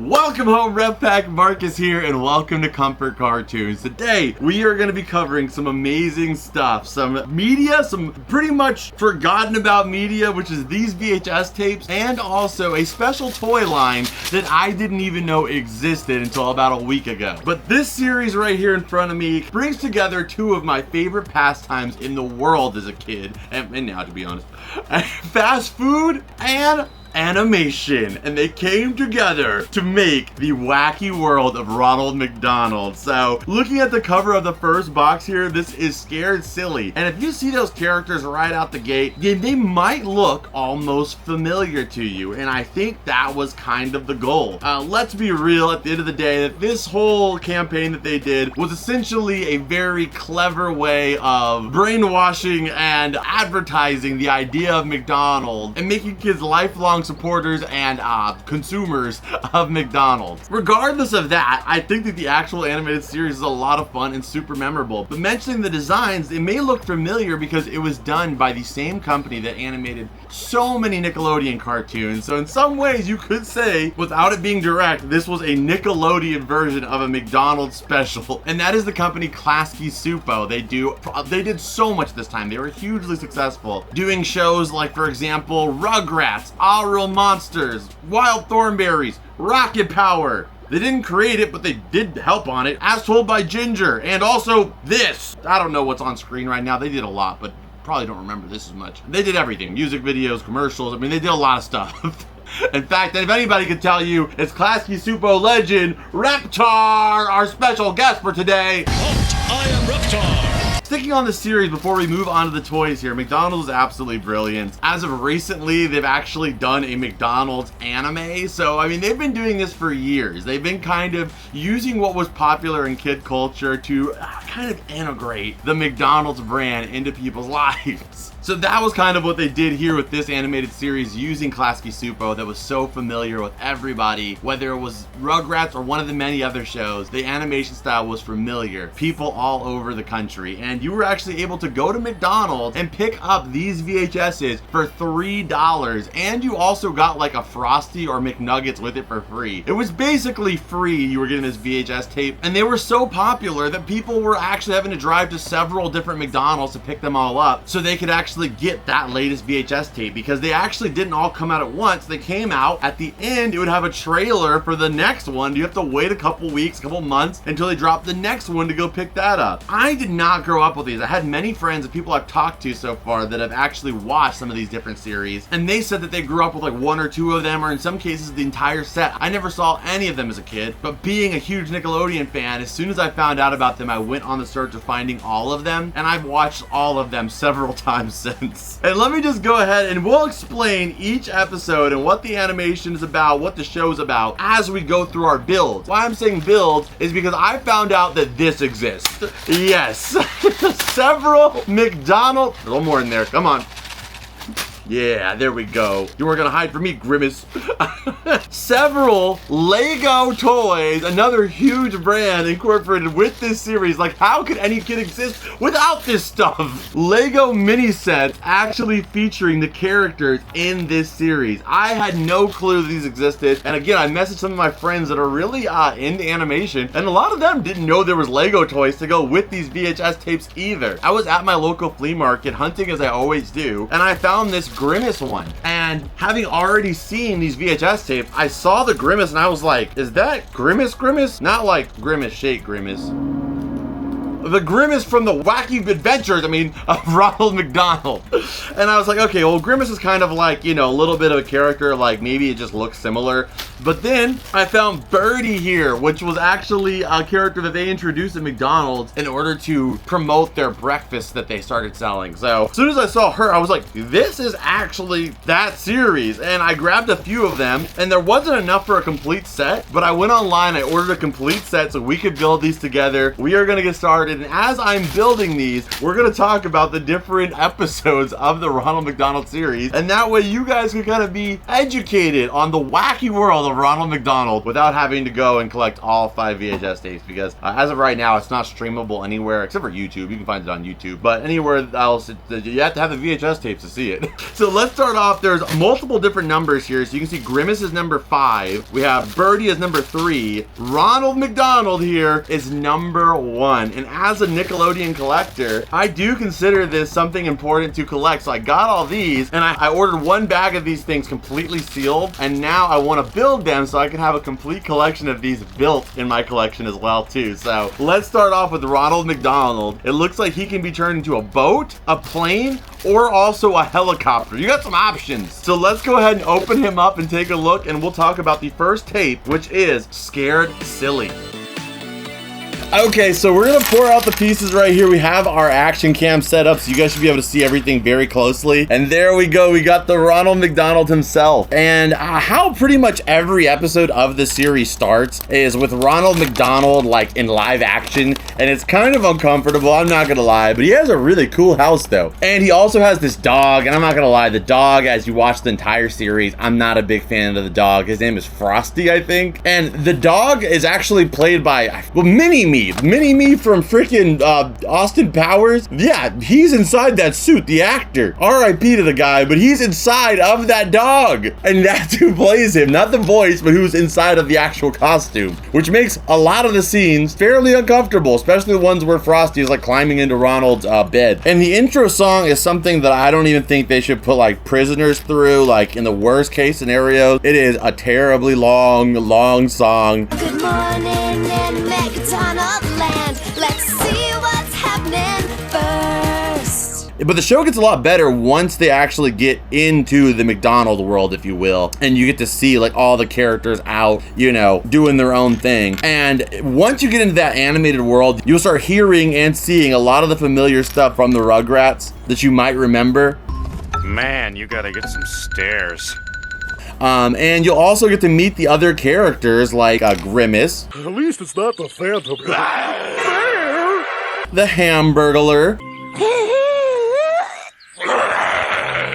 Welcome home, Rep Pack. Marcus here, and welcome to Comfort Cartoons. Today, we are going to be covering some amazing stuff. Some media, some pretty much forgotten about media, which is these VHS tapes, and also a special toy line that I didn't even know existed until about a week ago. But this series right here in front of me brings together two of my favorite pastimes in the world as a kid, and now to be honest, fast food and animation, and they came together to make the wacky world of Ronald McDonald. So looking at the cover of the first box here, this is Scared Silly, and if you see those characters right out the gate, they might look almost familiar to you, and I think that was kind of the goal. Let's be real, at the end of the day, that this whole campaign that they did was essentially a very clever way of brainwashing and advertising the idea of McDonald's and making kids lifelong supporters and consumers of McDonald's. Regardless of that, I think that the actual animated series is a lot of fun and super memorable. But mentioning the designs, it may look familiar because it was done by the same company that animated so many Nickelodeon cartoons. So in some ways, you could say, without it being direct, this was a Nickelodeon version of a McDonald's special. And that is the company Klasky Csupo. They did so much this time. They were hugely successful, doing shows like, for example, Rugrats, All Real Monsters, Wild Thornberrys, Rocket Power. They didn't create it, but they did help on it, As Told by Ginger, and also this. I don't know what's on screen right now. They did a lot, but probably don't remember this as much. They did everything, music videos, commercials. I mean, they did a lot of stuff. In fact, if anybody could tell you, it's Klasky Csupo legend, Reptar, our special guest for today. I am Reptar. Sticking on the series before we move on to the toys here, McDonald's is absolutely brilliant. As of recently, they've actually done a McDonald's anime. So, I mean, they've been doing this for years. They've been kind of using what was popular in kid culture to kind of integrate the McDonald's brand into people's lives. So that was kind of what they did here with this animated series using Klasky Csupo that was so familiar with everybody. Whether it was Rugrats or one of the many other shows, the animation style was familiar. People all over the country. And you were actually able to go to McDonald's and pick up these VHSs for $3. And you also got like a Frosty or McNuggets with it for free. It was basically free. You were getting this VHS tape. And they were so popular that people were actually having to drive to several different McDonald's to pick them all up so they could actually get that latest VHS tape, because they actually didn't all come out at once. They came out at the end. It would have a trailer for the next one. You have to wait a couple weeks, a couple months until they drop the next one to go pick that up. I did not grow up with these. I had many friends and people I've talked to so far that have actually watched some of these different series, and they said that they grew up with like one or two of them, or in some cases the entire set. I never saw any of them as a kid, but being a huge Nickelodeon fan, as soon as I found out about them, I went on the search of finding all of them, and I've watched all of them several times since. And let me just go ahead and we'll explain each episode and what the animation is about, what the show is about, as we go through our builds. Why I'm saying build is because I found out that this exists. Yes, several McDonald's, a little more in there, come on. Yeah, there we go. You weren't gonna hide from me, Grimace. Several Lego toys, another huge brand incorporated with this series. Like, how could any kid exist without this stuff? Lego mini sets actually featuring the characters in this series. I had no clue these existed. And again, I messaged some of my friends that are really into animation, and a lot of them didn't know there was Lego toys to go with these VHS tapes either. I was at my local flea market hunting as I always do, and I found this Grimace one, and having already seen these VHS tapes, I saw the Grimace and I was like, is that Grimace? Not like Grimace Shake Grimace. The Grimace from the Wacky Adventures, of Ronald McDonald. And I was like, okay, well, Grimace is kind of like, a little bit of a character, like maybe it just looks similar. But then I found Birdie here, which was actually a character that they introduced at McDonald's in order to promote their breakfast that they started selling. So as soon as I saw her, I was like, this is actually that series. And I grabbed a few of them, and there wasn't enough for a complete set, but I went online, I ordered a complete set so we could build these together. We are gonna get started and as I'm building these, we're gonna talk about the different episodes of the Ronald McDonald series, and that way you guys can kind of be educated on the wacky world of Ronald McDonald without having to go and collect all 5 VHS tapes, because as of right now, it's not streamable anywhere except for YouTube. You can find it on YouTube, but anywhere else, you have to have the VHS tapes to see it. So let's start off. There's multiple different numbers here. So you can see Grimace is number 5. We have Birdie as number 3. Ronald McDonald here is number 1. And as a Nickelodeon collector, I do consider this something important to collect. So I got all these, and I ordered 1 bag of these things completely sealed, and now I want to build them so I can have a complete collection of these built in my collection as well too. So let's start off with Ronald McDonald. It looks like he can be turned into a boat, a plane, or also a helicopter. You got some options. So let's go ahead and open him up and take a look, and we'll talk about the first tape, which is Scared Silly. Okay, so we're gonna pour out the pieces right here. We have our action cam set up, so you guys should be able to see everything very closely. And there we go, we got the Ronald McDonald himself. And how pretty much every episode of the series starts is with Ronald McDonald like in live action, and it's kind of uncomfortable, I'm not gonna lie, but he has a really cool house though. And he also has this dog, and I'm not gonna lie, the dog, as you watch the entire series, I'm not a big fan of the dog. His name is Frosty, I think. And the dog is actually played by, well, Mini-Me from freaking Austin Powers. Yeah, he's inside that suit, the actor. R.I.P. to the guy, but he's inside of that dog. And that's who plays him, not the voice, but who's inside of the actual costume, which makes a lot of the scenes fairly uncomfortable, especially the ones where Frosty is like climbing into Ronald's bed. And the intro song is something that I don't even think they should put like prisoners through, like in the worst case scenario. It is a terribly long song. Good morning in McDonald land. Let's see what's happening first. But the show gets a lot better once they actually get into the McDonald world, if you will, and you get to see like all the characters out, you know, doing their own thing. And once you get into that animated world, you'll start hearing and seeing a lot of the familiar stuff from the Rugrats that you might remember. Man, you gotta get some stairs. And you'll also get to meet the other characters like Grimace. At least it's not the Phantom. The Hamburglar.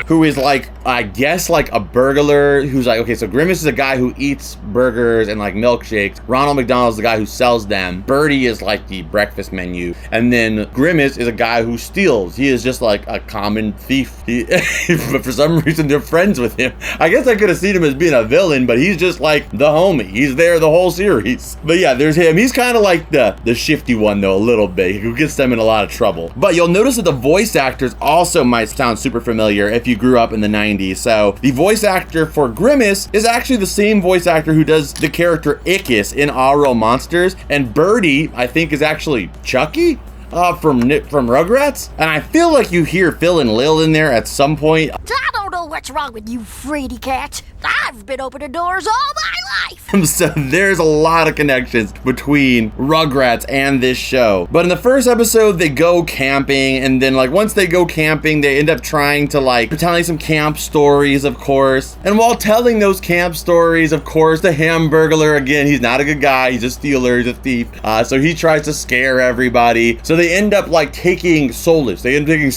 Who is like, I guess like a burglar who's like, okay, so Grimace is a guy who eats burgers and like milkshakes. Ronald McDonald's the guy who sells them. Birdie is like the breakfast menu. And then Grimace is a guy who steals. He is just like a common thief. But for some reason they're friends with him. I guess I could have seen him as being a villain, but he's just like the homie. He's there the whole series. But yeah, there's him. He's kind of like the shifty one though, a little bit, who gets them in a lot of trouble. But you'll notice that the voice actors also might sound super familiar if you grew up in the 90s. So the voice actor for Grimace is actually the same voice actor who does the character Ickis in All Real Monsters, and Birdie, I think, is actually Chucky from Rugrats. And I feel like you hear Phil and Lil in there at some point. I don't know what's wrong with you, fraidy cat. I've been opening doors all my life. So there's a lot of connections between Rugrats and this show. But in the first episode, they go camping, and then like once they go camping, they end up trying to like telling some camp stories, of course. And while telling those camp stories, of course, the Hamburglar, again, he's not a good guy. He's a stealer, he's a thief. So he tries to scare everybody. So they end up like taking solace. They end up taking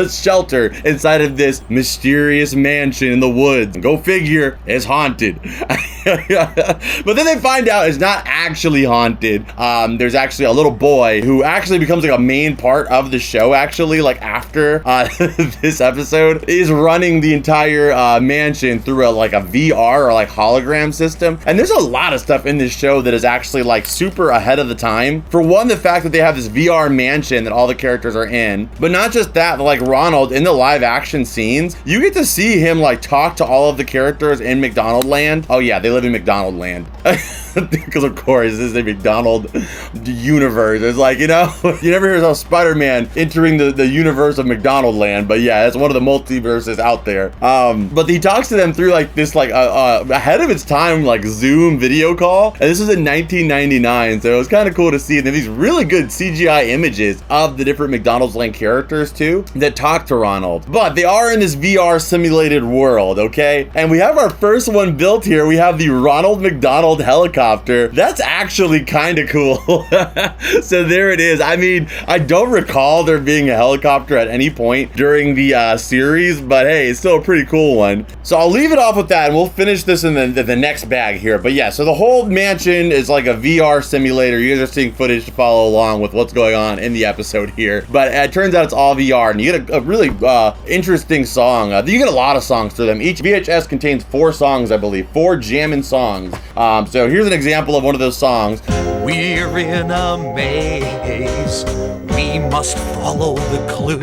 shelter inside of this mysterious mansion in the woods. Go figure, it's haunted. But then they find out it's not actually haunted. There's actually a little boy who actually becomes like a main part of the show, actually, like after this episode, is running the entire mansion through like a VR or like hologram system. And there's a lot of stuff in this show that is actually like super ahead of the time. For one, the fact that they have this VR mansion that all the characters are in, but not just that, like Ronald in the live action scenes, you get to see him like talk to all of the characters in McDonald Land. Oh yeah, they live in McDonald Land. Because of course this is a McDonald universe. It's like, you know, you never hear about Spider-Man entering the universe of McDonald Land, but yeah, it's one of the multiverses out there. But he talks to them through like this like ahead of its time like Zoom video call, and this was in 1999, so it was kind of cool to see. And these really good CGI images of the different McDonald's Land characters too that talk to Ronald. But they are in this VR simulated world, okay? And we have our first one built here. We have the Ronald Ronald McDonald helicopter. That's actually kind of cool. So there it is. I mean, I don't recall there being a helicopter at any point during the series, but hey, it's still a pretty cool one. So I'll leave it off with that, and we'll finish this in the next bag here. But yeah, so the whole mansion is like a VR simulator. You guys are seeing footage to follow along with what's going on in the episode here. But it turns out it's all VR, and you get a really interesting song. You get a lot of songs to them. Each VHS contains 4 songs, I believe, 4 jamming songs. So here's an example of one of those songs. We're in a maze. We must follow the clue.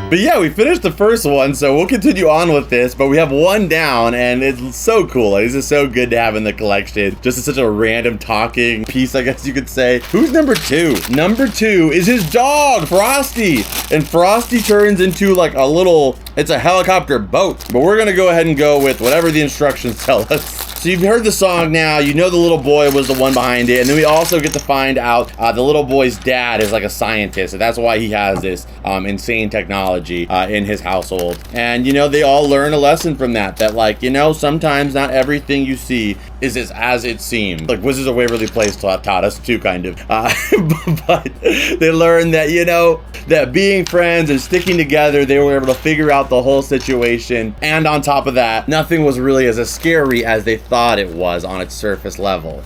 But yeah, we finished the first one, so we'll continue on with this, but we have one down, and it's so cool. It's just so good to have in the collection. Just as such a random talking piece, I guess you could say. Who's number 2? Number 2 is his dog, Frosty. And Frosty turns into like a little, it's a helicopter boat. But we're gonna go ahead and go with whatever the instructions tell us. So you've heard the song now, you know the little boy was the one behind it, and then we also get to find out the little boy's dad is like a scientist, and that's why he has this insane technology in his household. And you know, they all learn a lesson from that, like, you know, sometimes not everything you see is as it seems. Like Wizards of Waverly Place taught us too, kind of. But they learned that, you know, that being friends and sticking together, they were able to figure out the whole situation. And on top of that, nothing was really as scary as they thought it was on its surface level.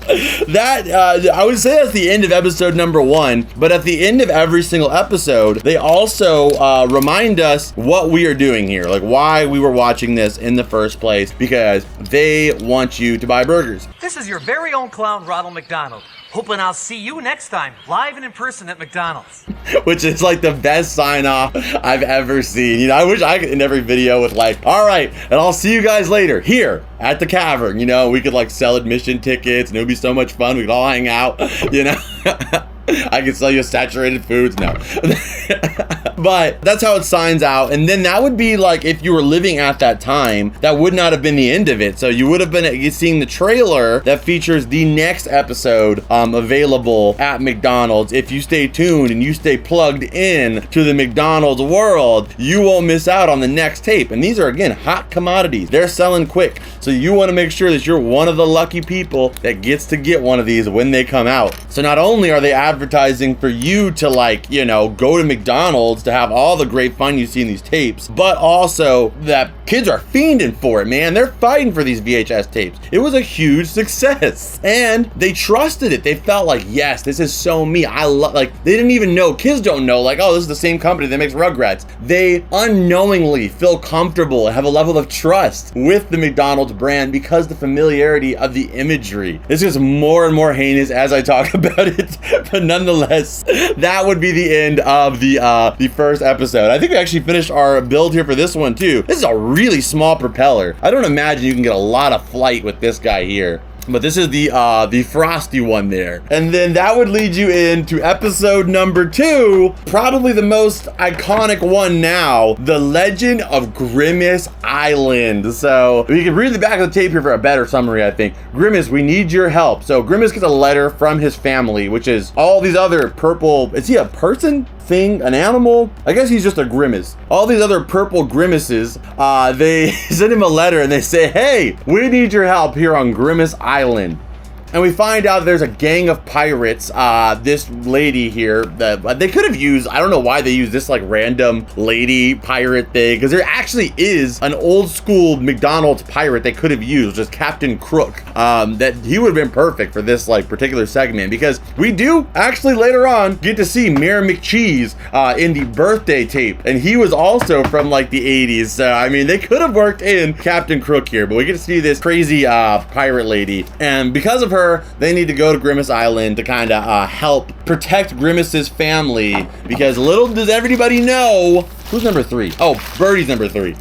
That, I would say that's the end of episode number 1, but at the end of every single episode, they also remind us what we are doing here, like why we were watching this in the first place, because they want you to buy burgers. This is your very own clown, Ronald McDonald. Hoping I'll see you next time, live and in person at McDonald's. Which is like the best sign off I've ever seen. You know, I wish I could end every video with like, all right, and I'll see you guys later here at the cavern. You know, we could like sell admission tickets and it would be so much fun. We could all hang out, you know. I could sell you saturated foods. No. But that's how it signs out. And then that would be like, if you were living at that time, that would not have been the end of it. So you would have been seeing the trailer that features the next episode available at McDonald's. If you stay tuned and you stay plugged in to the McDonald's world, you won't miss out on the next tape. And these are, again, hot commodities. They're selling quick. So you want to make sure that you're one of the lucky people that gets to get one of these when they come out. So not only are they advertising for you to, like, you know, go to McDonald's to have all the great fun you see in these tapes, but also that kids are fiending for it, man. They're fighting for these VHS tapes. It was a huge success, and they trusted it. They felt like, yes, this is so me. I love, like, they didn't even know. Kids don't know, like, oh, this is the same company that makes Rugrats. They unknowingly feel comfortable and have a level of trust with the McDonald's brand because the familiarity of the imagery. This is more and more heinous as I talk about it, but nonetheless, that would be the end of the first episode. I think we actually finished our build here for this one too. This is a really small propeller. I don't imagine you can get a lot of flight with this guy here. But this is the Frosty one there. And then that would lead you into episode number 2, probably the most iconic one now, The Legend of Grimace Island. So you can read the back of the tape here for a better summary, I think. Grimace, we need your help. So Grimace gets a letter from his family, which is all these other purple, is he a person? Thing, an animal? I guess he's just a grimace. All these other purple grimaces, they send him a letter and they say, hey, we need your help here on Grimace Island. And we find out there's a gang of pirates. This lady here, they could have used, I don't know why they used this like random lady pirate thing, because there actually is an old school McDonald's pirate they could have used, which is Captain Crook. That he would have been perfect for this like particular segment, because we do actually later on get to see Mayor McCheese in the birthday tape, and he was also from like the 80s. So I mean, they could have worked in Captain Crook here, but we get to see this crazy pirate lady, and because of her, they need to go to Grimace Island to kind of help protect Grimace's family, because little does everybody know, who's number 3? Oh, Birdie's number 3.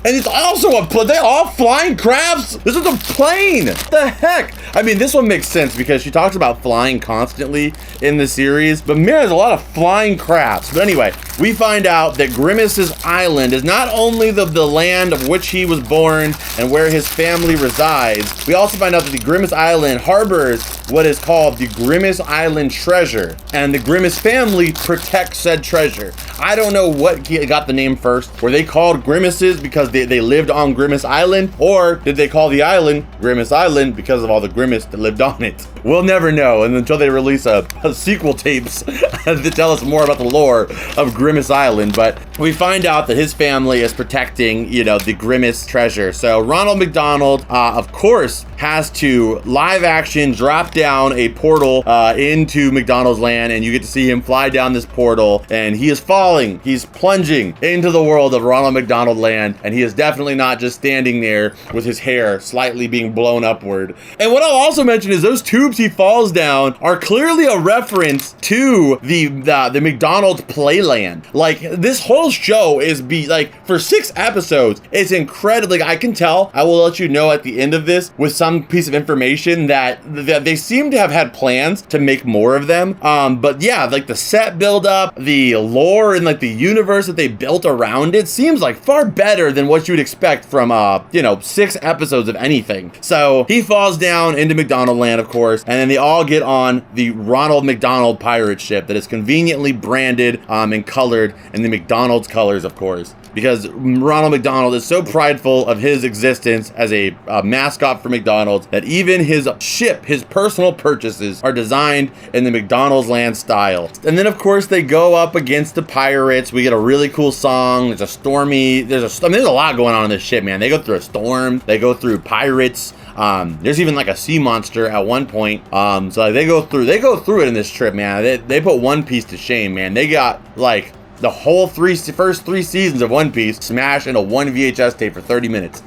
And it's also they all flying crabs. This is a plane. What the heck? I mean, this one makes sense because she talks about flying constantly in the series, but man, there's a lot of flying crabs. But anyway, we find out that Grimace's island is not only the land of which he was born and where his family resides. We also find out that the Grimace Island harbors what is called the Grimace Island treasure, and the Grimace family protects said treasure. I don't know what got the name first. Were they called Grimaces because they lived on Grimace Island, or did they call the island Grimace Island because of all the Grimace that lived on it? We'll never know, and until they release a sequel tapes to tell us more about the lore of Grimace Island. But we find out that his family is protecting, you know, the Grimace treasure. So Ronald McDonald, of course, has to live action drop down a portal into McDonald's land, and you get to see him fly down this portal, and he is falling, he's plunging into the world of Ronald McDonald land, and he is definitely not just standing there with his hair slightly being blown upward. And what I'll also mention is those tubes he falls down are clearly a reference to the McDonald's playland. Like, this whole show is like, for 6 episodes, it's incredibly, I can tell, I will let you know at the end of this with some piece of information that they seem to have had plans to make more of them. But yeah, like the set build up, the lore and like the universe that they built around it seems like far better than what you would expect from, you know, 6 episodes of anything. So he falls down into McDonald land, of course, and then they all get on the Ronald McDonald pirate ship that is conveniently branded and colored in the McDonald's colors, of course, because Ronald McDonald is so prideful of his existence as a mascot for McDonald's that even his ship, his personal purchases, are designed in the McDonald's land style. And then, of course, they go up against the pirates. We get a really cool song. There's a stormy, there's a lot going on in this ship, man. They go through a storm. They go through pirates. There's even like a sea monster at one point. So they go through it in this trip, man. They put One Piece to shame, man. They got like the whole first 3 seasons of One Piece smashed into one VHS tape for 30 minutes.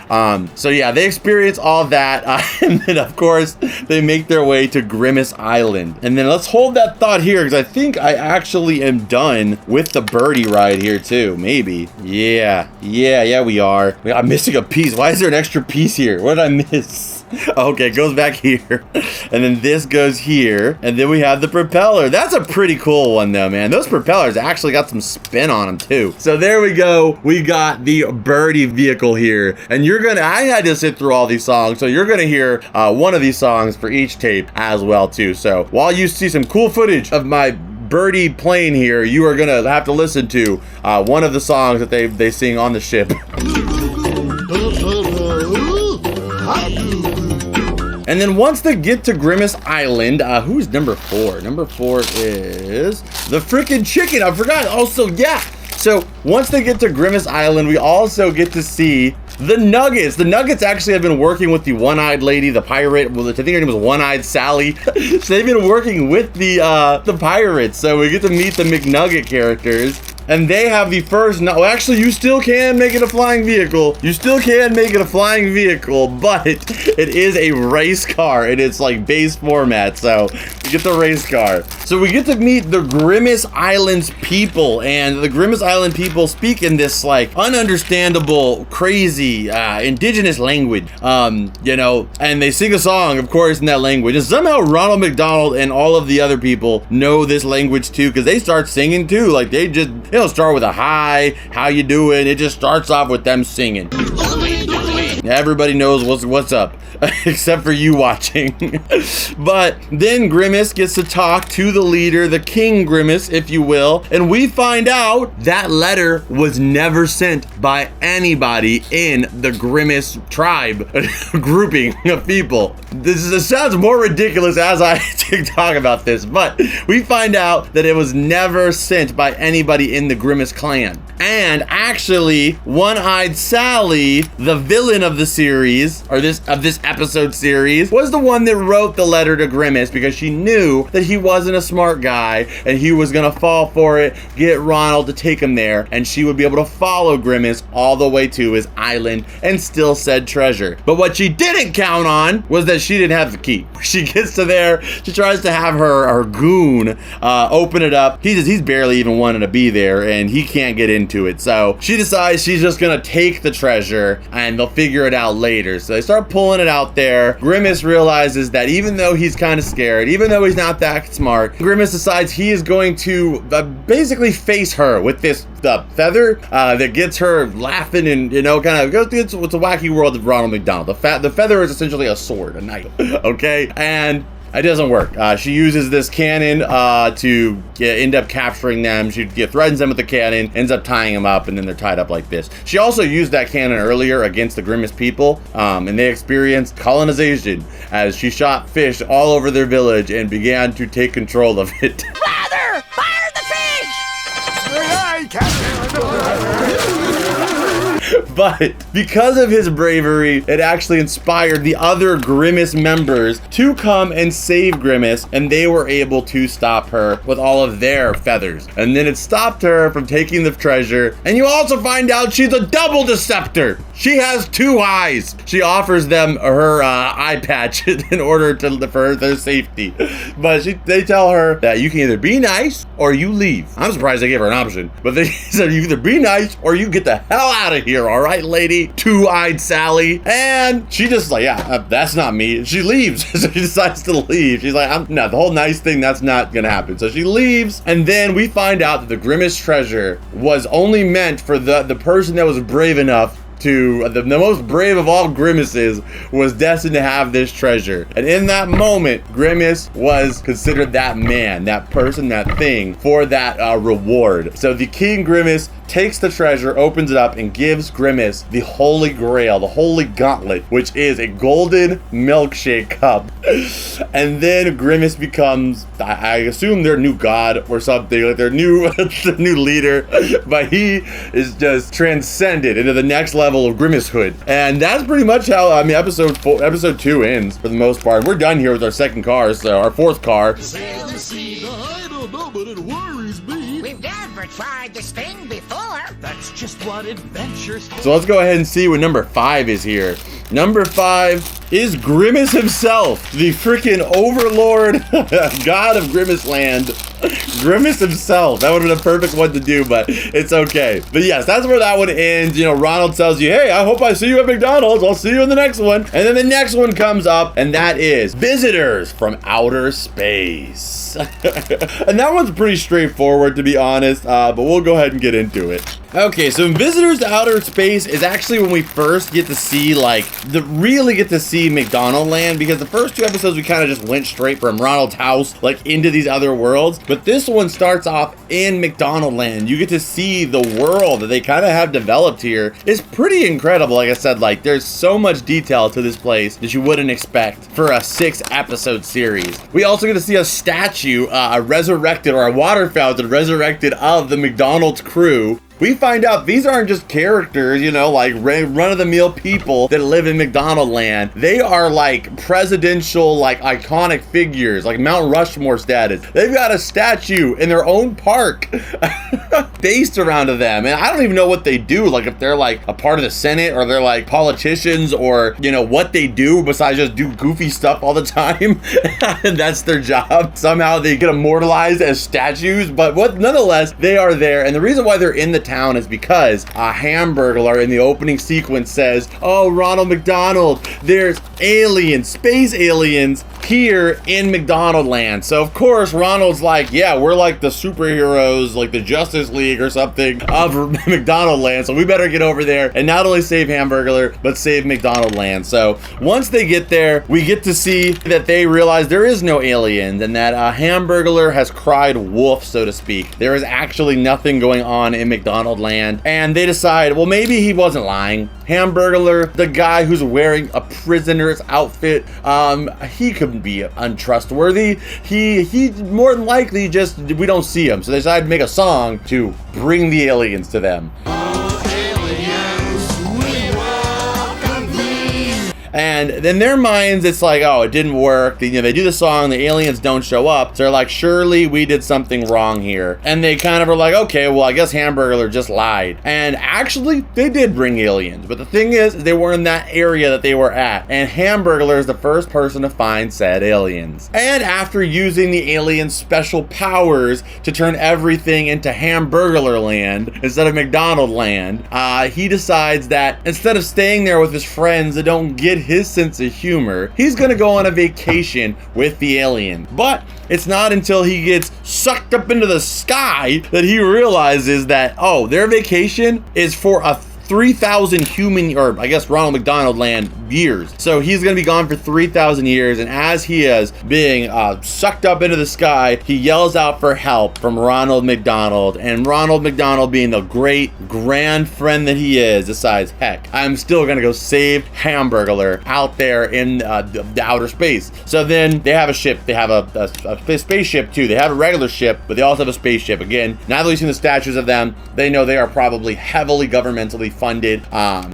So yeah, they experience all that, and then of course they make their way to Grimace Island. And then let's hold that thought here, because I think I actually am done with the birdie ride here too. Maybe. Yeah, we are. I'm missing a piece. Why is there an extra piece here? What did I miss? Okay, it goes back here, and then this goes here, and then we have the propeller. That's a pretty cool one though, man. Those propellers actually got some spin on them too. So there we go. We got the birdie vehicle here, and I had to sit through all these songs, so you're gonna hear one of these songs for each tape as well too. So while you see some cool footage of my birdie plane here, you are gonna have to listen to one of the songs that they sing on the ship. And then once they get to Grimace Island, who's number 4? Number 4 is the frickin' chicken. I forgot. Also, yeah. So once they get to Grimace Island, we also get to see the Nuggets. The Nuggets actually have been working with the one-eyed lady, the pirate. Well, I think her name was One-Eyed Sally. So they've been working with the pirates. So we get to meet the McNugget characters. And they have the first, no, actually, you still can make it a flying vehicle. You still can make it a flying vehicle, but it is a race car, and it's like base format, so we get the race car. So we get to meet the Grimace Island's people, and the Grimace Island people speak in this like ununderstandable, crazy, indigenous language, you know, and they sing a song, of course, in that language. And somehow Ronald McDonald and all of the other people know this language too, because they start singing too. Like they don't start with a hi, how you doing? It just starts off with them singing. Everybody knows what's up, except for you watching. But then Grimace gets to talk to the leader, the King Grimace, if you will, and we find out that letter was never sent by anybody in the Grimace tribe grouping of people. This sounds more ridiculous as I talk about this, but we find out that it was never sent by anybody in the Grimace clan. And actually, One-Eyed Sally, the villain of the series, or this episode series, was the one that wrote the letter to Grimace because she knew that he wasn't a smart guy and he was gonna fall for it, get Ronald to take him there, and she would be able to follow Grimace all the way to his island and steal said treasure. But what she didn't count on was that she didn't have the key. She gets to there, she tries to have her goon open it up. He's barely even wanting to be there, and he can't get into it. So she decides she's just gonna take the treasure, and they'll figure figure it out later. So they start pulling it out there. Grimace realizes that even though he's kind of scared, even though he's not that smart, Grimace decides he is going to basically face her with this feather that gets her laughing and, you know, kind of goes through it's a wacky world of Ronald McDonald. The feather is essentially a sword, a knife, okay? And it doesn't work. She uses this cannon to end up capturing them. She threatens them with the cannon, ends up tying them up, and then they're tied up like this. She also used that cannon earlier against the Grimace people, and they experienced colonization as she shot fish all over their village and began to take control of it. Father, fire the fish! But because of his bravery, it actually inspired the other Grimace members to come and save Grimace, and they were able to stop her with all of their feathers. And then it stopped her from taking the treasure. And you also find out she's a double deceptor. She has 2 eyes. She offers them her eye patch in order for their safety. But they tell her that you can either be nice or you leave. I'm surprised they gave her an option. But they said you either be nice or you get the hell out of here, all right, lady? 2-eyed Sally. And she just like, yeah, that's not me. She leaves. So she decides to leave. She's like, no, the whole nice thing, that's not gonna happen. So she leaves. And then we find out that the Grimace treasure was only meant for the person that was brave enough to, the most brave of all Grimaces was destined to have this treasure. And in that moment, Grimace was considered that man, that person, that thing for that reward. So the King Grimace takes the treasure, opens it up, and gives Grimace the Holy Grail, the Holy Gauntlet, which is a golden milkshake cup. And then Grimace becomes, I assume, their new god or something, like their new new leader. But he is just transcended into the next level of Grimacehood. And that's pretty much how episode 2 ends for the most part. We're done here with our second car, so our 4th car. I don't know, but it worries me. We've never tried this thing before. That's just what adventures. So let's go ahead and see what number 5 is here. Number 5 is Grimace himself, the freaking overlord, god of Grimace Land. Grimace himself. That would have been a perfect one to do, but it's okay. But yes, that's where that one ends. You know, Ronald tells you, hey, I hope I see you at McDonald's. I'll see you in the next one. And then the next one comes up, and that is Visitors from Outer Space. And that one's pretty straightforward, to be honest, but we'll go ahead and get into it. Okay, so in Visitors to Outer Space is actually when we first get to see, really get to see McDonald Land, because the first 2 episodes we kind of just went straight from Ronald's house, into these other worlds. But this one starts off in McDonald Land. You get to see the world that they kind of have developed here. It's pretty incredible. Like I said, there's so much detail to this place that you wouldn't expect for a 6-episode series. We also get to see a statue, resurrected, or a water fountain resurrected of the McDonald's crew. We find out these aren't just characters, you know, run-of-the-mill people that live in McDonald Land. They are presidential, iconic figures, like Mount Rushmore status. They've got a statue in their own park based around them. And I don't even know what they do, if they're a part of the Senate, or they're politicians, or, you know, what they do besides just do goofy stuff all the time. And that's their job. Somehow they get immortalized as statues, but nonetheless, they are there. And the reason why they're in the town is because a Hamburglar in the opening sequence says, oh, Ronald McDonald, there's aliens, space aliens here in McDonald Land. So of course Ronald's like, yeah, we're like the superheroes, like the Justice League or something of McDonald Land, so we better get over there and not only save Hamburglar but save McDonald Land. So once they get there, we get to see that they realize there is no aliens, and that Hamburglar has cried wolf, so to speak. There is actually nothing going on in McDonald Land, and they decide, well, maybe he wasn't lying. Hamburglar, the guy who's wearing a prisoner's outfit, he could be untrustworthy. He more than likely just, we don't see him. So they decided to make a song to bring the aliens to them. And in their minds, it's like, oh, it didn't work. You know, they do the song, the aliens don't show up. So they're like, surely we did something wrong here. And they kind of are like, okay, well, I guess Hamburglar just lied. And actually, they did bring aliens. But the thing is, they were in that area that they were at. And Hamburglar is the first person to find said aliens. And after using the aliens' special powers to turn everything into Hamburglar land instead of McDonald land, he decides that instead of staying there with his friends that don't get his sense of humor, he's gonna go on a vacation with the alien. But it's not until he gets sucked up into the sky that he realizes that, oh, their vacation is for a 3,000 human, or I guess Ronald McDonald land years. So he's gonna be gone for 3,000 years, and as he is being sucked up into the sky, he yells out for help from Ronald McDonald, and Ronald McDonald, being the great grand friend that he is, decides, heck, I'm still gonna go save Hamburglar out there in the outer space. So then they have a ship, they have a spaceship too. They have a regular ship, but they also have a spaceship. Again, now that we've seen the statues of them, they know they are probably heavily governmentally funded.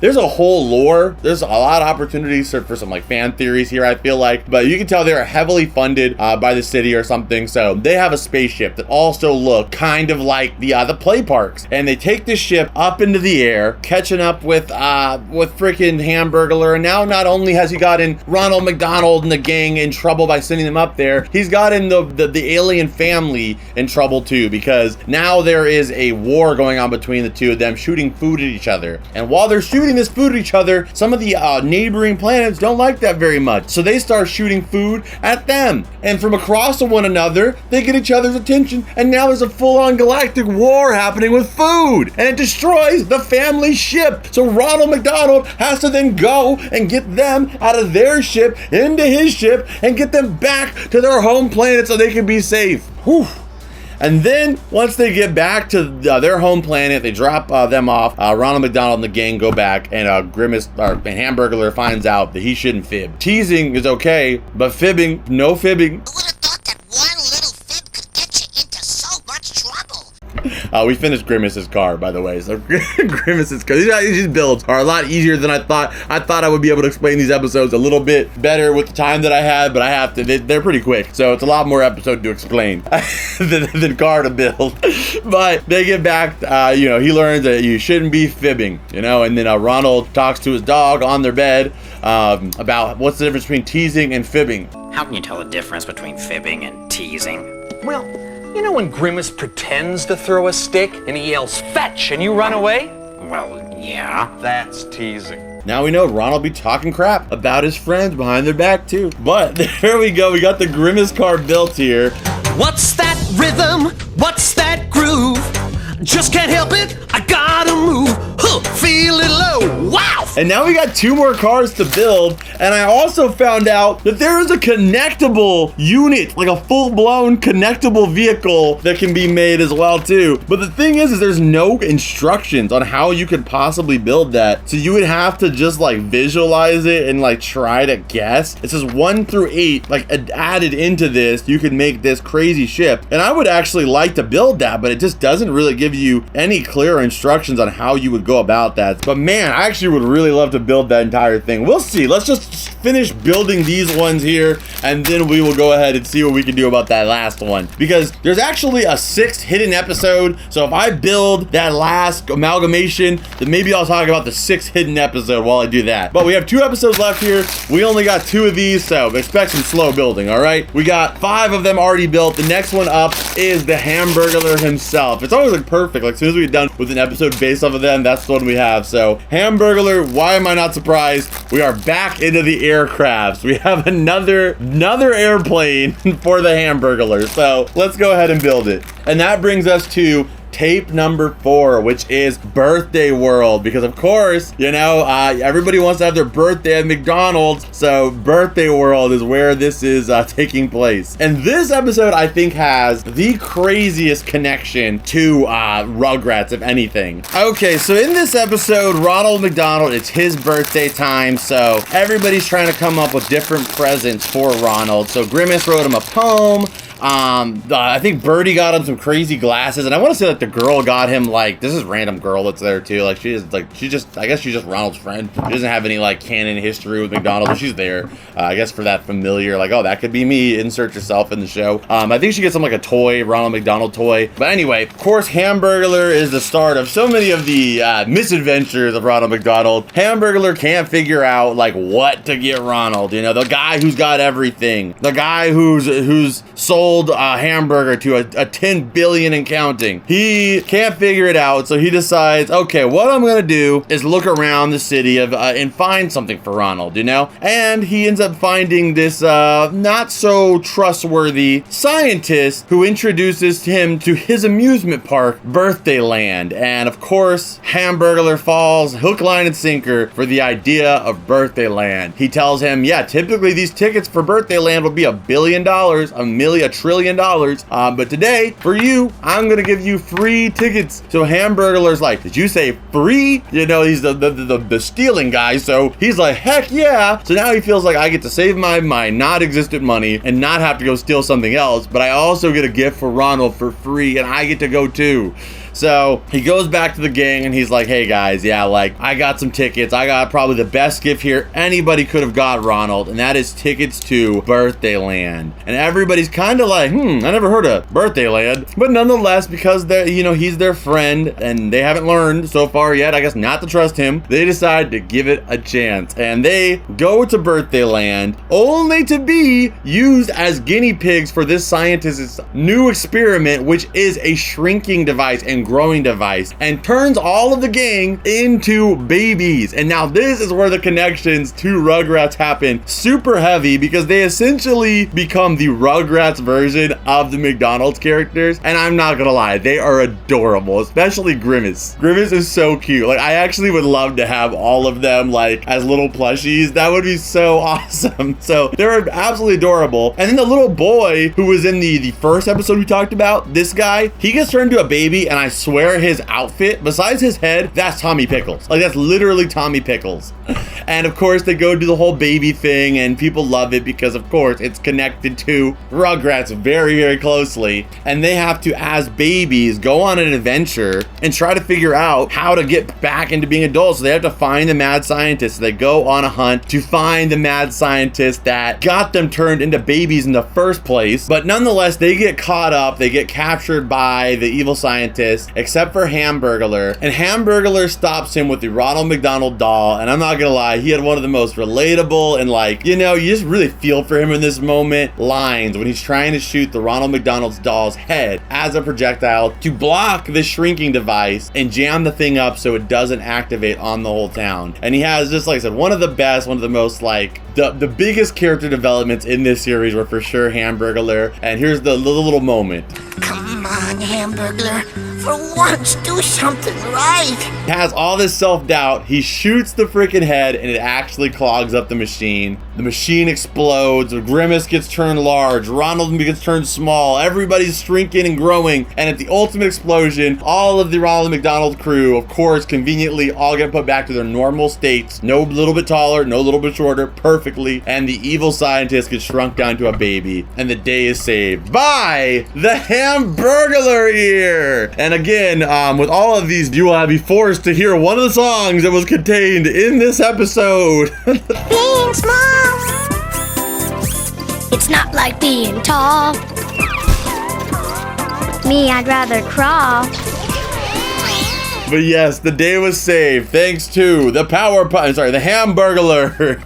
There's a whole lore. There's a lot of opportunities for some like fan theories here, I feel like, but you can tell they're heavily funded by the city or something. So they have a spaceship that also look kind of like the play parks, and they take this ship up into the air, catching up with freaking Hamburglar. And now not only has he gotten Ronald McDonald and the gang in trouble by sending them up there, he's gotten the alien family in trouble too, because now there is a war going on between the two of them, shooting food at each other. And while they're shooting this food at each other, some of the neighboring planets don't like that very much. So they start shooting food at them. And from across one another, they get each other's attention. And now there's a full-on galactic war happening with food. And it destroys the family ship. So Ronald McDonald has to then go and get them out of their ship into his ship and get them back to their home planet so they can be safe. Whew. And then once they get back to their home planet, they drop them off. Ronald McDonald and the gang go back, and Grimace and Hamburglar finds out that he shouldn't fib. Teasing is okay, but fibbing, no fibbing. Who would have thought that one little fib could get you into so much trouble? We finished Grimace's car, by the way. So Grimace's car, these builds are a lot easier than I thought. I thought I would be able to explain these episodes a little bit better with the time that I had, but I have to. They're pretty quick, so it's a lot more episode to explain than car to build. But they get back. You know, he learns that you shouldn't be fibbing. You know, and then Ronald talks to his dog on their bed about what's the difference between teasing and fibbing. How can you tell the difference between fibbing and teasing? Well, you know when Grimace pretends to throw a stick and he yells, "Fetch!" and you run away? Well, yeah. That's teasing. Now we know Ronald be talking crap about his friends behind their back too. But there we go. We got the Grimace car built here. What's that rhythm? What's that groove? Just can't help it, I gotta move. Huh, feel it low, wow! And now we got 2 more cars to build, and I also found out that there is a connectable unit, like a full-blown connectable vehicle that can be made as well too. But the thing is there's no instructions on how you could possibly build that, so you would have to just like visualize it and like try to guess. It says 1 through 8, like added into this, you could make this crazy ship, and I would actually like to build that, but it just doesn't really give you any clear instructions on how you would go about that. But man, I actually would really love to build that entire thing. We'll see. Let's just finish building these ones here, and then we will go ahead and see what we can do about that last one, because there's actually a 6th hidden episode. So if I build that last amalgamation, then maybe I'll talk about the 6th hidden episode while I do that. But we have 2 episodes left here. We only got 2 of these, so expect some slow building. All right, we got 5 of them already built. The next one up is the Hamburglar himself. It's always like perfect. Like as soon as we're done with an episode based off of them, that's the one we have. So Hamburglar, why am I not surprised? We are back into the aircrafts. We have another airplane for the Hamburglar. So let's go ahead and build it. And that brings us to tape number 4, which is Birthday World, because of course, you know, everybody wants to have their birthday at McDonald's, so Birthday World is where this is taking place. And this episode, I think, has the craziest connection to Rugrats, if anything. Okay, so in this episode, Ronald McDonald, it's his birthday time, so everybody's trying to come up with different presents for Ronald. So Grimace wrote him a poem. I think Birdie got him some crazy glasses, and I want to say that the girl got him like, this is random girl that's there too. Like I guess she's just Ronald's friend. She doesn't have any like canon history with McDonald's, but she's there. I guess for that familiar, like, oh, that could be me. Insert yourself in the show. I think she gets him like a toy, Ronald McDonald toy. But anyway, of course, Hamburglar is the start of so many of the misadventures of Ronald McDonald. Hamburglar can't figure out like what to get Ronald. You know, the guy who's got everything, the guy who's sold a hamburger to a 10 billion and counting. He can't figure it out, so he decides, okay, what I'm gonna do is look around the city and find something for Ronald, you know? And he ends up finding this not so trustworthy scientist who introduces him to his amusement park, Birthday Land. And of course, Hamburglar falls hook, line, and sinker for the idea of Birthday Land. He tells him, yeah, typically these tickets for Birthday Land will be $1 billion, $1 trillion. But today, for you, I'm gonna give you free tickets. So Hamburglar's like, did you say free? You know, he's the stealing guy, so he's like, heck yeah. So now he feels like I get to save my non-existent money and not have to go steal something else, but I also get a gift for Ronald for free, and I get to go too. So he goes back to the gang and he's like, hey guys, yeah, like I got some tickets. I got probably the best gift here anybody could have got Ronald, and that is tickets to Birthday Land. And everybody's kind of like, I never heard of Birthday Land. But nonetheless, because they're, you know, he's their friend and they haven't learned so far yet, I guess, not to trust him, they decide to give it a chance. And they go to Birthday Land only to be used as guinea pigs for this scientist's new experiment, which is a shrinking device and growing device, and turns all of the gang into babies. And now this is where the connections to Rugrats happen super heavy, because they essentially become the Rugrats version of the McDonald's characters. And I'm not gonna lie, they are adorable, especially Grimace. Grimace is so cute. Like, I actually would love to have all of them like as little plushies. That would be so awesome. So they're absolutely adorable. And then the little boy who was in the first episode we talked about, this guy, he gets turned into a baby, and I swear his outfit, besides his head, that's Tommy Pickles. Like, that's literally Tommy Pickles. And of course, they go do the whole baby thing, and people love it because, of course, it's connected to Rugrats very, very closely. And they have to, as babies, go on an adventure and try to figure out how to get back into being adults. So they have to find the mad scientist. So they go on a hunt to find the mad scientist that got them turned into babies in the first place. But nonetheless, they get caught up. They get captured by the evil scientist, except for Hamburglar. And Hamburglar stops him with the Ronald McDonald doll. And I'm not gonna lie, he had one of the most relatable and, like, you know, you just really feel for him in this moment, lines when he's trying to shoot the Ronald McDonald's doll's head as a projectile to block the shrinking device and jam the thing up so it doesn't activate on the whole town. And he has, just like I said, one of the best, one of the most, like, the biggest character developments in this series were for sure Hamburglar. And here's the little moment. Come on, Hamburglar. For once, do something right. He has all this self-doubt. He shoots the freaking head and it actually clogs up the machine. The machine explodes. Grimace gets turned large. Ronald gets turned small. Everybody's shrinking and growing. And at the ultimate explosion, all of the Ronald McDonald crew, of course, conveniently all get put back to their normal states. No little bit taller, no little bit shorter, perfectly. And the evil scientist gets shrunk down to a baby. And the day is saved by the Hamburglar here. And again, with all of these, you will be forced to hear one of the songs that was contained in this episode. Being small, it's not like being tall. Me, I'd rather crawl. But yes, the day was saved thanks to the the Hamburglar.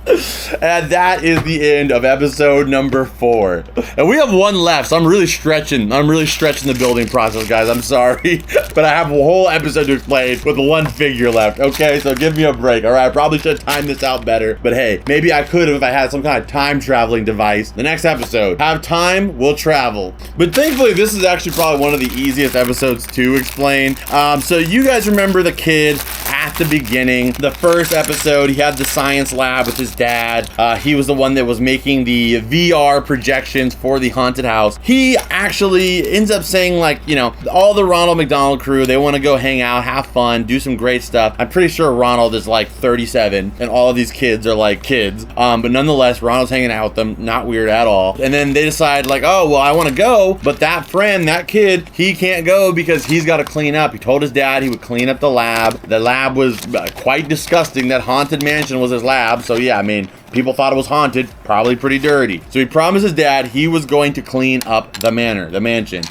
And that is the end of episode number 4. And we have one left, so I'm really stretching the building process, guys. I'm sorry. But I have a whole episode to explain with one figure left. Okay, so give me a break. All right, I probably should have timed this out better. But hey, maybe I could have if I had some kind of time traveling device. The next episode, have time, we'll travel. But thankfully, this is actually probably one of the easiest episodes to explain. So you guys remember remember the kid at the beginning. The first episode, he had the science lab with his dad. He was the one that was making the VR projections for the haunted house. He actually ends up saying, like, you know, all the Ronald McDonald crew, they want to go hang out, have fun, do some great stuff. I'm pretty sure Ronald is like 37 and all of these kids are like kids. But nonetheless, Ronald's hanging out with them, not weird at all. And then they decide, like, oh, well, I want to go, but that friend, that kid, he can't go because he's got to clean up. He told his dad he would clean up the lab. The lab was quite disgusting. That haunted mansion was his lab. So yeah, I mean, people thought it was haunted, probably pretty dirty. So he promised his dad he was going to clean up the mansion.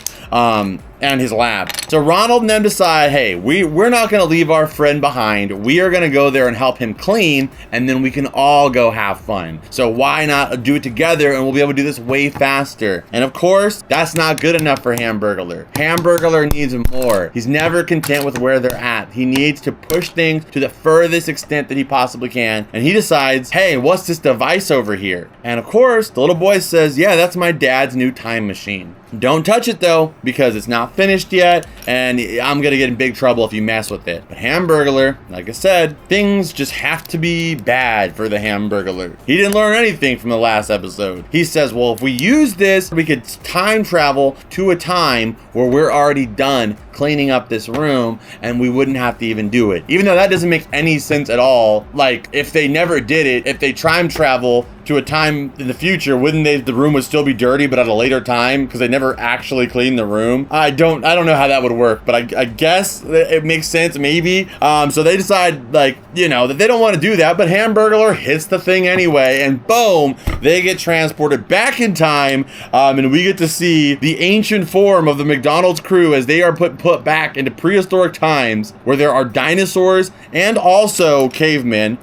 And his lab. So Ronald and them decide, hey, we're not gonna leave our friend behind. We are gonna go there and help him clean, and then we can all go have fun. So why not do it together, and we'll be able to do this way faster. And of course, that's not good enough for Hamburglar. Hamburglar needs more. He's never content with where they're at. He needs to push things to the furthest extent that he possibly can. And he decides, hey, what's this device over here? And of course, the little boy says, yeah, that's my dad's new time machine. Don't touch it though, because it's not finished yet, and I'm gonna get in big trouble if you mess with it. But Hamburglar, like I said, things just have to be bad for the Hamburglar. He didn't learn anything from the last episode. He says, well, if we use this, we could time travel to a time where we're already done cleaning up this room and we wouldn't have to even do it. Even though that doesn't make any sense at all. Like, if they never did it, if they time travel to a time in the future, wouldn't the room would still be dirty, but at a later time, because they never actually cleaned the room? I don't know how that would work, but I guess it makes sense, maybe. So they decide, like, you know, that they don't want to do that, but Hamburglar hits the thing anyway, and boom, they get transported back in time, and we get to see the ancient form of the McDonald's crew as they are put back into prehistoric times where there are dinosaurs and also cavemen,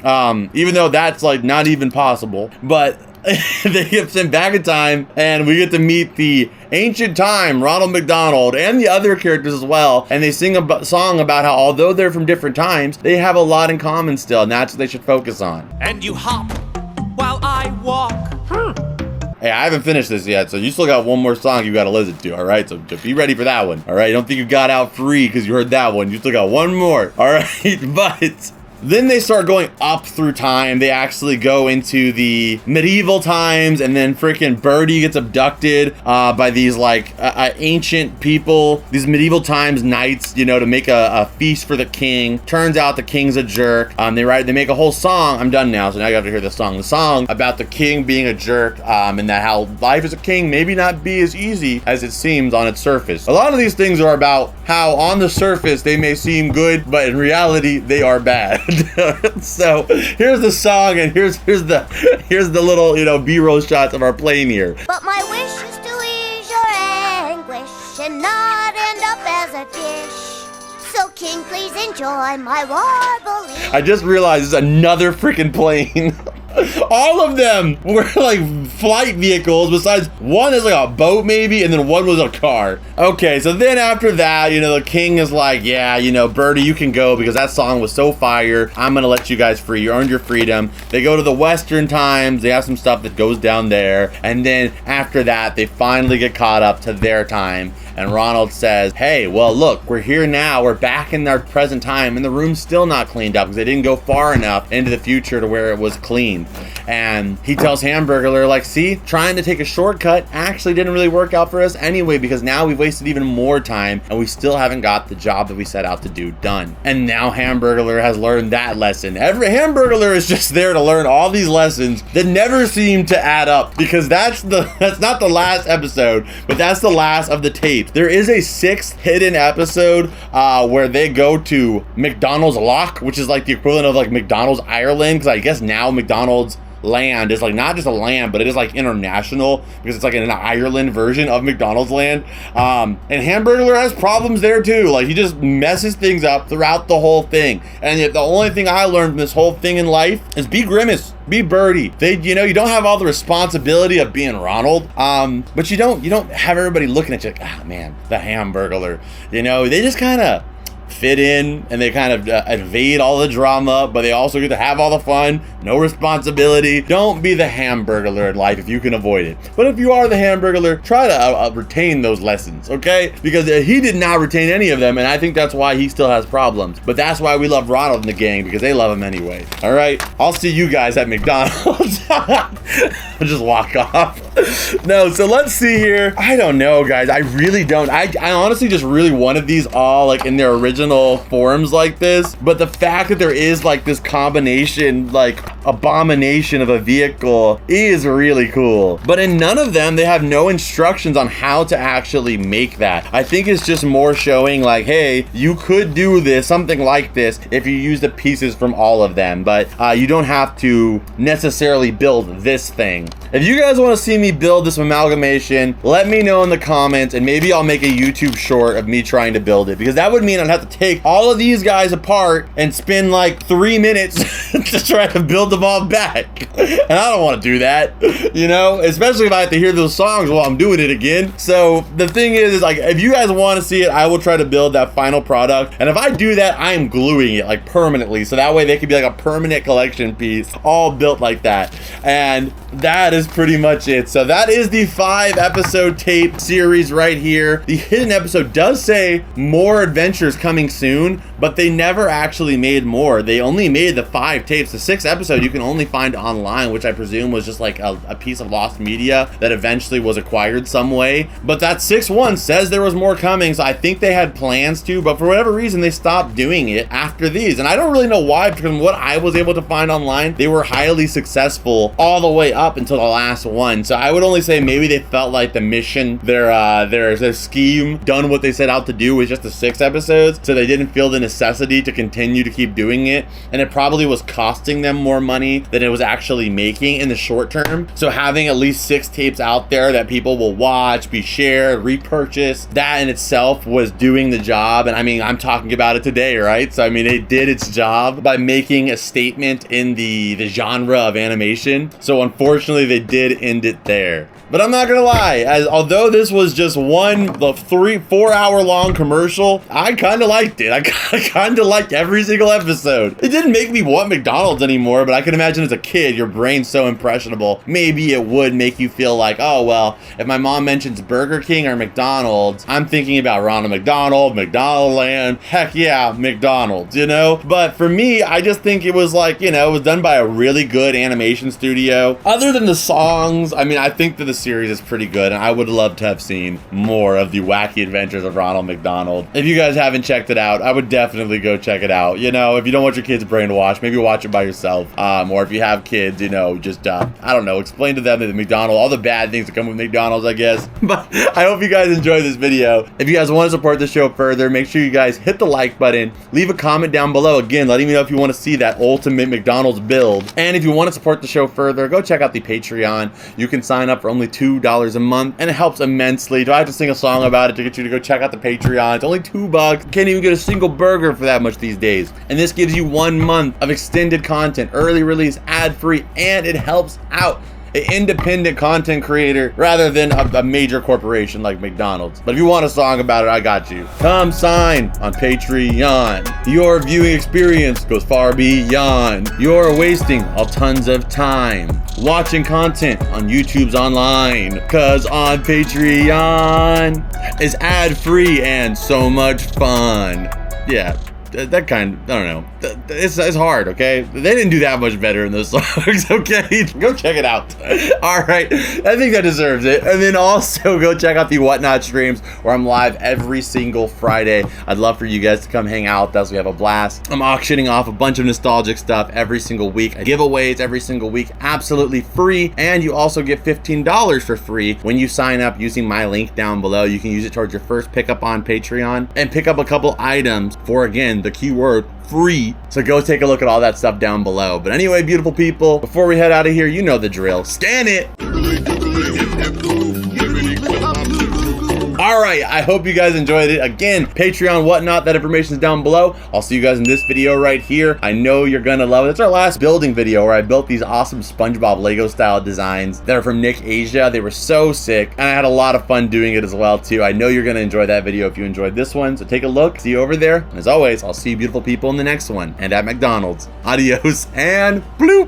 even though that's like not even possible. But they get sent back in time, and we get to meet the ancient time Ronald McDonald and the other characters as well, and they sing a song about how although they're from different times, they have a lot in common still, and that's what they should focus on. And you hop while I walk. Hey, I haven't finished this yet, so you still got one more song you got to listen to, all right? So be ready for that one, all right? Don't think you got out free because you heard that one. You still got one more, all right? But then they start going up through time. They actually go into the medieval times, and then freaking Birdie gets abducted by these like ancient people, these medieval times knights, you know, to make a feast for the king. Turns out the king's a jerk. They make a whole song. I'm done now, so now you have to hear the song. The song about the king being a jerk, and that how life as a king maybe not be as easy as it seems on its surface. A lot of these things are about how on the surface they may seem good, but in reality they are bad. So here's the song, and here's the little, you know, B-roll shots of our plane here. But my wish is to ease your anguish and not end up as a dish. So King, please enjoy my warbling. I just realized there's another freaking plane. All of them were like flight vehicles, besides one is like a boat maybe, and then one was a car. Okay, so then after that, you know, the king is like, yeah, you know, Birdie, you can go because that song was so fire. I'm gonna let you guys free. You earned your freedom. They go to the Western times. They have some stuff that goes down there. And then after that, they finally get caught up to their time. And Ronald says, hey, well, look, we're here now. We're back in our present time, and the room's still not cleaned up because they didn't go far enough into the future to where it was clean. And he tells Hamburglar, like, see, trying to take a shortcut actually didn't really work out for us anyway, because now we've wasted even more time and we still haven't got the job that we set out to do done. And now Hamburglar has learned that lesson. Every Hamburglar is just there to learn all these lessons that never seem to add up, because that's not the last episode, but that's the last of the tape. There is a 6th hidden episode where they go to McDonald's Lock, which is like the equivalent of like McDonald's Ireland, because I guess now McDonald's land is like not just a land, but it is like international, because it's like an Ireland version of McDonald's land. And Hamburglar has problems there too. Like, he just messes things up throughout the whole thing. And yet the only thing I learned from this whole thing in life is be Grimace, be Birdie. You know, you don't have all the responsibility of being Ronald, but you don't have everybody looking at you like, ah, man, the Hamburglar. You know, they just kind of fit in and they kind of evade all the drama, but they also get to have all the fun, no responsibility. Don't be the Hamburglar in life if you can avoid it. But if you are the Hamburglar, try to retain those lessons, okay? Because he did not retain any of them, and I think that's why he still has problems. But that's why we love Ronald and the gang, because they love him anyway. All right, I'll see you guys at McDonald's. I'll just walk off. No, so let's see here. I don't know, guys. I really don't. I honestly just really wanted these all like in their original forms like this. But the fact that there is like this combination, like abomination of a vehicle is really cool. But in none of them, they have no instructions on how to actually make that. I think it's just more showing like, hey, you could do this, something like this, if you use the pieces from all of them. But you don't have to necessarily build this thing. If you guys want to see me build this amalgamation, let me know in the comments, and maybe I'll make a YouTube short of me trying to build it, because that would mean I'd have to take all of these guys apart and spend like 3 minutes to try to build them all back. And I don't want to do that, you know, especially if I have to hear those songs while I'm doing it again. So the thing is like, if you guys want to see it, I will try to build that final product. And if I do that, I am gluing it like permanently. So that way they could be like a permanent collection piece, all built like that. And that is pretty much it. So that is the 5-episode tape series right here. The hidden episode does say more adventures coming soon, but they never actually made more. They only made the 5 tapes. The 6th episode you can only find online, which I presume was just like a piece of lost media that eventually was acquired some way. But that 6th one says there was more coming, so I think they had plans to, but for whatever reason they stopped doing it after these. And I don't really know why, because from what I was able to find online, they were highly successful all the way up until the last one. So I would only say maybe they felt like the mission, their scheme, done what they set out to do, was just the 6 episodes, so they didn't feel the necessity to continue to keep doing it. And it probably was costing them more money than it was actually making in the short term. So having at least 6 tapes out there that people will watch, be shared, repurchase, that in itself was doing the job. And I mean, I'm talking about it today, right? So I mean, it did its job by making a statement in the genre of animation. So unfortunately they did end it there. But I'm not gonna lie, although this was just one 3-4 hour long commercial, I kind of liked it. I kind of liked every single episode. It didn't make me want McDonald's anymore, but I can imagine as a kid, your brain's so impressionable, maybe it would make you feel like, oh well, if my mom mentions Burger King or McDonald's, I'm thinking about Ronald McDonald, McDonald Land, heck yeah, McDonald's, you know? But for me, I just think it was like, you know, it was done by a really good animation studio. Other than the songs, I mean, I think that the series is pretty good, and I would love to have seen more of the wacky adventures of Ronald McDonald. If you guys haven't checked it out, I would definitely go check it out. You know, if you don't want your kids brainwashed, maybe watch it by yourself. Or if you have kids, you know, just I don't know, explain to them that McDonald's, all the bad things that come with McDonald's, I guess. But I hope you guys enjoyed this video. If you guys want to support the show further, make sure you guys hit the like button, leave a comment down below, again letting me know if you want to see that ultimate McDonald's build. And if you want to support the show further, go check out the Patreon. You can sign up for only $2 a month, and it helps immensely. Do I have to sing a song about it to get you to go check out the Patreon? It's only $2. Can't even get a single burger for that much these days. And this gives you 1 month of extended content, early release, ad-free, and it helps out an independent content creator rather than a major corporation like McDonald's. But if you want a song about it, I got you. Come sign on Patreon. Your viewing experience goes far beyond. You're wasting all tons of time watching content on YouTube's online, cause on Patreon is ad-free and so much fun. Yeah, that kind, I don't know. It's hard, okay? They didn't do that much better in those songs, okay? Go check it out. All right, I think that deserves it. And then also go check out the Whatnot streams where I'm live every single Friday. I'd love for you guys to come hang out with us. We have a blast. I'm auctioning off a bunch of nostalgic stuff every single week. Giveaways every single week, absolutely free. And you also get $15 for free when you sign up using my link down below. You can use it towards your first pickup on Patreon and pick up a couple items for, again, the keyword free. So go take a look at all that stuff down below. But anyway, beautiful people, before we head out of here, you know the drill. Scan it. All right, I hope you guys enjoyed it. Again, Patreon, whatnot, that information is down below. I'll see you guys in this video right here. I know you're gonna love it. It's our last building video where I built these awesome SpongeBob Lego style designs that are from Nick Asia. They were so sick, and I had a lot of fun doing it as well too. I know you're gonna enjoy that video if you enjoyed this one, so take a look. See you over there. And as always, I'll see you beautiful people in the next one. And at McDonald's, adios and bloop.